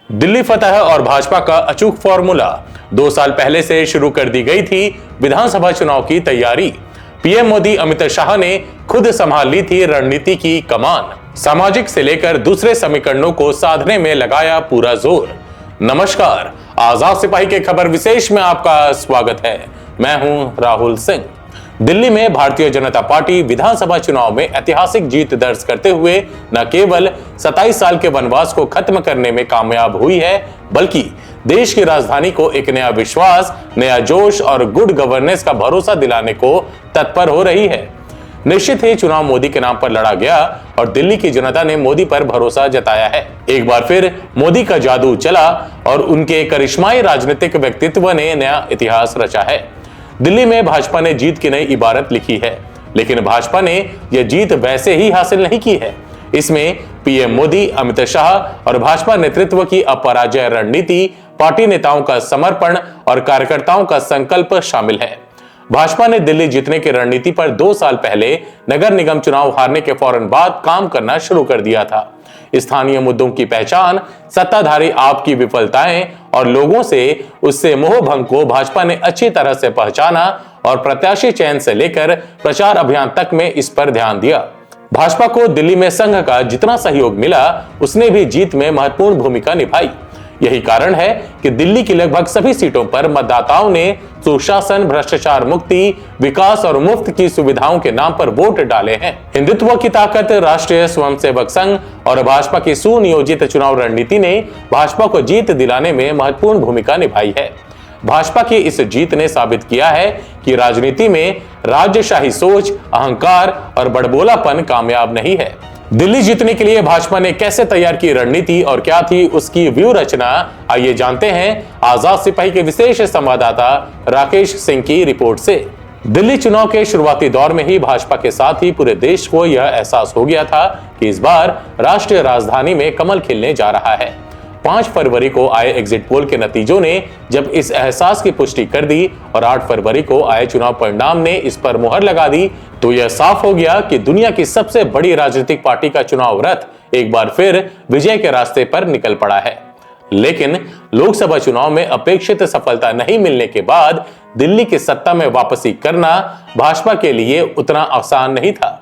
दिल्ली फतह और भाजपा का अचूक फॉर्मूला। 2 साल पहले से शुरू कर दी गई थी विधानसभा चुनाव की तैयारी। पीएम मोदी अमित शाह ने खुद संभाल ली थी रणनीति की कमान। सामाजिक से लेकर दूसरे समीकरणों को साधने में लगाया पूरा जोर। नमस्कार, आजाद सिपाही के खबर विशेष में आपका स्वागत है। मैं हूं राहुल सिंह। दिल्ली में भारतीय जनता पार्टी विधानसभा चुनाव में ऐतिहासिक जीत दर्ज करते हुए न केवल 27 साल के वनवास को खत्म करने में कामयाब हुई है, बल्कि देश की राजधानी को एक नया विश्वास, नया जोश और गुड गवर्नेंस का भरोसा दिलाने को तत्पर हो रही है। निश्चित ही चुनाव मोदी के नाम पर लड़ा गया और दिल्ली की जनता ने मोदी पर भरोसा जताया है। एक बार फिर मोदी का जादू चला और उनके करिश्माई राजनीतिक व्यक्तित्व ने नया इतिहास रचा है। दिल्ली में भाजपा ने जीत की नई इबारत लिखी है, लेकिन भाजपा ने यह जीत वैसे ही हासिल नहीं की है। इसमें पीएम मोदी, अमित शाह और भाजपा नेतृत्व की अपराजय रणनीति, पार्टी नेताओं का समर्पण और कार्यकर्ताओं का संकल्प शामिल है। भाजपा ने दिल्ली जीतने की रणनीति पर 2 साल पहले नगर निगम चुनाव हारने के फौरन बाद काम करना शुरू कर दिया था। स्थानीय मुद्दों की पहचान, सत्ताधारी आप की विफलताएं और लोगों से उससे मोह भंग को भाजपा ने अच्छी तरह से पहचाना और प्रत्याशी चयन से लेकर प्रचार अभियान तक में इस पर ध्यान दिया। भाजपा को दिल्ली में संघ का जितना सहयोग मिला, उसने भी जीत में महत्वपूर्ण भूमिका निभाई। यही कारण है कि दिल्ली की लगभग सभी सीटों पर मतदाताओं ने सुशासन, भ्रष्टाचार मुक्ति, विकास और मुफ्त की सुविधाओं के नाम पर वोट डाले हैं। हिंदुत्व की ताकत, राष्ट्रीय स्वयंसेवक संघ और भाजपा की सुनियोजित चुनाव रणनीति ने भाजपा को जीत दिलाने में महत्वपूर्ण भूमिका निभाई है। भाजपा की इस जीत ने साबित किया है कि राजनीति में राज्यशाही सोच, अहंकार और बड़बोलापन कामयाब नहीं है। दिल्ली जीतने के लिए भाजपा ने कैसे तैयार की रणनीति और क्या थी उसकी व्यू रचना, आइए जानते हैं आजाद सिपाही के विशेष संवाददाता राकेश सिंह की रिपोर्ट से। दिल्ली चुनाव के शुरुआती दौर में ही भाजपा के साथ ही पूरे देश को यह एहसास हो गया था कि इस बार राष्ट्रीय राजधानी में कमल खिलने जा रहा है। 5 फरवरी को आए एग्जिट पोल के नतीजों ने जब इस एहसास की पुष्टि कर दी और 8 फरवरी को आए चुनाव परिणाम ने इस पर मुहर लगा दी, तो यह साफ हो गया कि दुनिया की सबसे बड़ी राजनीतिक पार्टी का चुनाव रथ एक बार फिर विजय के रास्ते पर निकल पड़ा है। लेकिन लोकसभा चुनाव में अपेक्षित सफलता नहीं मिलने के बाद दिल्ली की सत्ता में वापसी करना भाजपा के लिए उतना आसान नहीं था।